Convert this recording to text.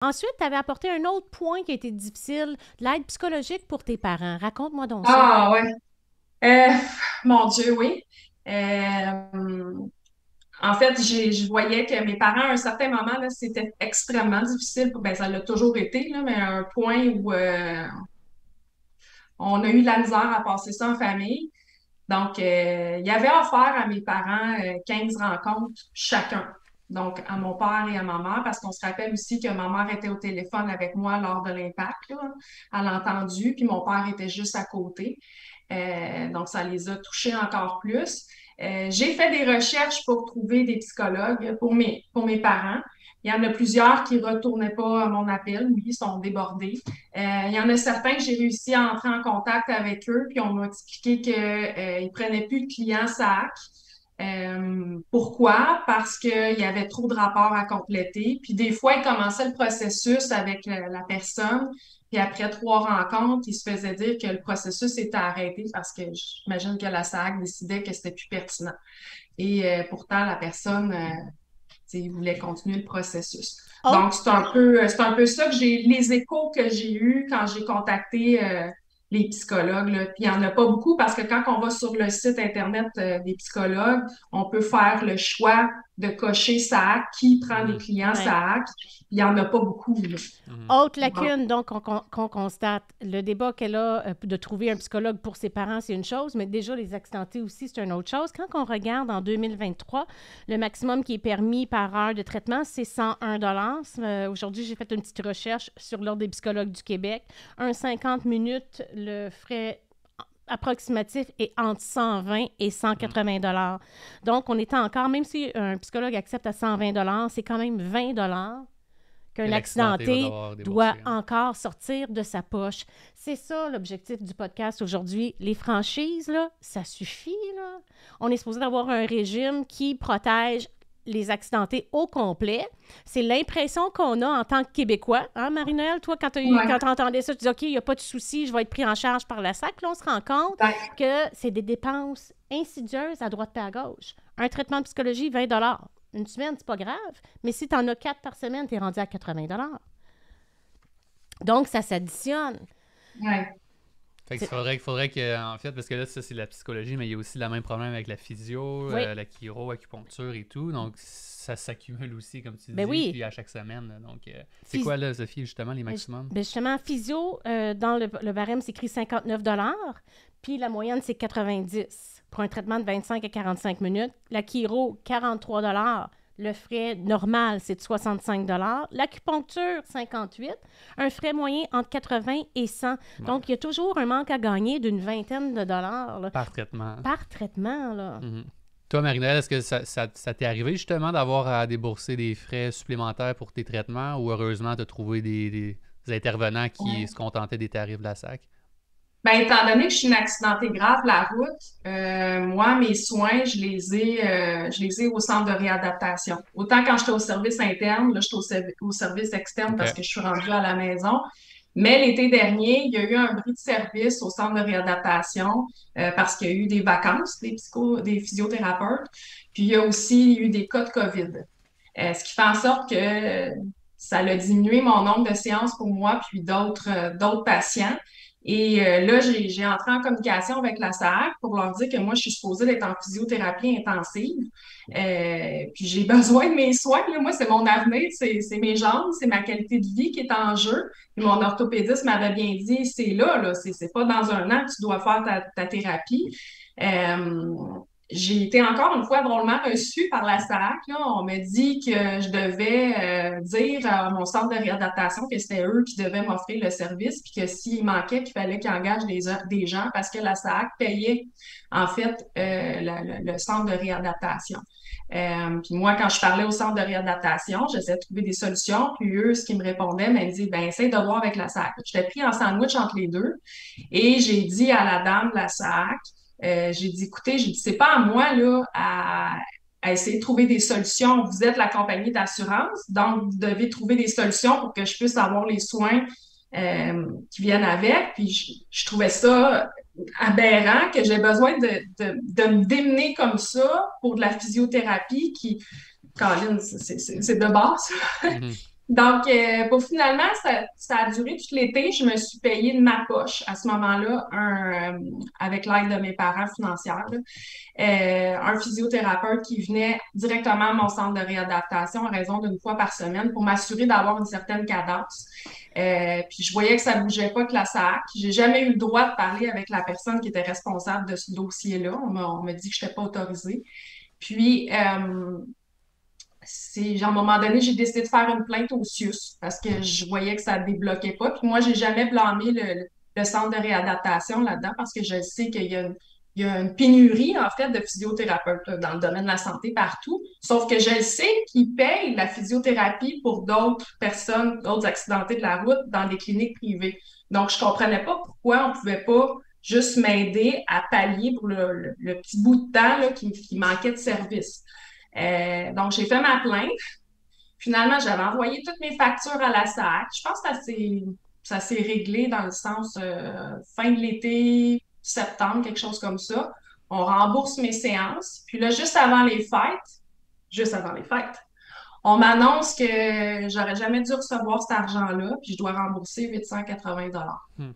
Ensuite, tu avais apporté un autre point qui a été difficile, de l'aide psychologique pour tes parents. Raconte-moi donc ça. Ah ouais. Euh, Mon Dieu, oui. Euh, En fait, je voyais que mes parents, à un certain moment, là, c'était extrêmement difficile. Ben, ça l'a toujours été, là, mais à un point où on a eu de la misère à passer ça en famille. Donc, il y avait offert à mes parents 15 rencontres chacun. Donc, à mon père et à ma mère, parce qu'on se rappelle aussi que ma mère était au téléphone avec moi lors de l'impact, là. Elle a entendu, puis mon père était juste à côté. Donc, ça les a touchés encore plus. J'ai fait des recherches pour trouver des psychologues pour mes parents. Il y en a plusieurs qui ne retournaient pas à mon appel, oui, ils sont débordés. Il y en a certains que j'ai réussi à entrer en contact avec eux, puis on m'a expliqué qu'ils ne prenaient plus de clients SAC. Pourquoi? Parce qu'il y avait trop de rapports à compléter. Puis des fois, ils commençaient le processus avec la personne, puis après 3 rencontres, ils se faisaient dire que le processus était arrêté parce que j'imagine que la SAC décidait que c'était plus pertinent. Et pourtant, la personne, voulait continuer le processus. Donc, Autre c'est un peu ça que les échos que j'ai eus quand j'ai contacté les psychologues, là. Puis il n'y en a pas beaucoup parce que quand on va sur le site Internet des psychologues, on peut faire le choix de cocher SAC, qui prend des Mhm. clients Ouais. SAC. Il n'y en a pas beaucoup, là. Mhm. Autre Donc, lacune, donc, qu'on constate. Le débat qu'elle a de trouver un psychologue pour ses parents, c'est une chose, mais déjà, les accidentés aussi, c'est une autre chose. Quand on regarde en 2023, le maximum qui est permis par heure de traitement, c'est 101 Aujourd'hui, j'ai fait une petite recherche sur l'Ordre des psychologues du Québec. Un 50 minutes, le frais approximatif est entre 120 et Mhm. 180 Donc, on est encore, même si un psychologue accepte à 120 c'est quand même 20 Que qu'un l'accidenté va accidenté devoir doit débourser, hein. encore sortir de sa poche. C'est ça l'objectif du podcast aujourd'hui. Les franchises, là, ça suffit, là. On est supposé avoir un régime qui protège les accidentés au complet. C'est l'impression qu'on a en tant que Québécois. Hein, Marie-Noël, toi, quand tu ouais. entendais ça, tu dis OK, il n'y a pas de souci, je vais être pris en charge par la SAC. Là, on se rend compte Ben, que c'est des dépenses insidieuses à droite et à gauche. Un traitement de psychologie, 20 une semaine, c'est pas grave. Mais si tu en as 4 par semaine, tu es rendu à 80 Donc, ça s'additionne. ouais. Fait qu'il C'est- faudrait que, en fait, parce que là, ça, c'est la psychologie, mais il y a aussi le même problème avec la physio, Oui, la chiro, acupuncture et tout. Donc, ça s'accumule aussi, comme tu ben dis, oui. puis à chaque semaine, là. Donc, c'est Phys- quoi, là, Sophie, justement, les maximums? ben justement, physio, dans le barème, c'est écrit 59 puis la moyenne, c'est 90 pour un traitement de 25 à 45 minutes. La chiro, 43 le frais normal, c'est de 65 l'acupuncture, 58 un frais moyen entre 80 et 100 Ouais. Donc, il y a toujours un manque à gagner d'une vingtaine de dollars là, Par traitement. par traitement. Là. Mhm. Toi, Marinelle, est-ce que ça t'est arrivé justement d'avoir à débourser des frais supplémentaires pour tes traitements ou heureusement tu as trouvé des intervenants qui se contentaient des tarifs de la SAC? Ben, étant donné que je suis une accidentée grave de la route, moi, mes soins, je les ai au centre de réadaptation. Autant quand j'étais au service interne, là, j'étais au service externe OK. parce que je suis rendue à la maison. Mais l'été dernier, il y a eu un bris de service au centre de réadaptation parce qu'il y a eu des vacances des physiothérapeutes. Puis il y a aussi eu des cas de COVID. Ce qui fait en sorte que ça a diminué mon nombre de séances pour moi puis d'autres patients. Et là, j'ai entré en communication avec la SAAC pour leur dire que moi, je suis supposée d'être en physiothérapie intensive. Puis j'ai besoin de mes soins. Là. Moi, c'est mon avenir, c'est mes jambes, c'est ma qualité de vie qui est en jeu. Puis mon orthopédiste m'avait bien dit, c'est là, c'est pas dans un an que tu dois faire ta thérapie. Euh, j'ai été encore une fois drôlement reçue par la SAC. Là. On m'a dit que je devais dire à mon centre de réadaptation que c'était eux qui devaient m'offrir le service, puis que s'il manquait, qu'il fallait qu'ils engagent des gens parce que la SAC payait en fait le centre de réadaptation. Puis moi, quand je parlais au centre de réadaptation, j'essayais de trouver des solutions. Puis eux, ce qu'ils me répondaient, ils me disaient, ben, essaye de voir avec la SAC. J'étais pris en sandwich entre les deux. Et j'ai dit à la dame de la SAC, j'ai dit, écoutez, j'ai dit, c'est pas à moi, là, à essayer de trouver des solutions. Vous êtes la compagnie d'assurance, donc vous devez trouver des solutions pour que je puisse avoir les soins qui viennent avec. Puis je trouvais ça aberrant que j'ai besoin de me démener comme ça pour de la physiothérapie qui, Colin, c'est de base. Mhm. Donc, finalement, ça a duré tout l'été. Je me suis payée de ma poche à ce moment-là, avec l'aide de mes parents financières, là, un physiothérapeute qui venait directement à mon centre de réadaptation à raison d'une fois par semaine pour m'assurer d'avoir une certaine cadence. Puis je voyais que ça ne bougeait pas que la SAC. J'ai jamais eu le droit de parler avec la personne qui était responsable de ce dossier-là. On m'a dit que je n'étais pas autorisée. Puis, à un moment donné, j'ai décidé de faire une plainte au CIUS parce que je voyais que ça ne débloquait pas. Puis moi, j'ai jamais blâmé le centre de réadaptation là-dedans parce que je sais qu'il y a une pénurie, en fait, de physiothérapeutes là, dans le domaine de la santé partout. Sauf que je sais qu'ils payent la physiothérapie pour d'autres personnes, d'autres accidentés de la route dans des cliniques privées. Donc, je comprenais pas pourquoi on pouvait pas juste m'aider à pallier pour le petit bout de temps là, qui manquait de service. Donc, j'ai fait ma plainte. Finalement, j'avais envoyé toutes mes factures à la SAC. Je pense que ça s'est réglé dans le sens fin de l'été, septembre, quelque chose comme ça. On rembourse mes séances. Puis là, juste avant les fêtes, on m'annonce que j'aurais jamais dû recevoir cet argent-là, puis je dois rembourser 880 $.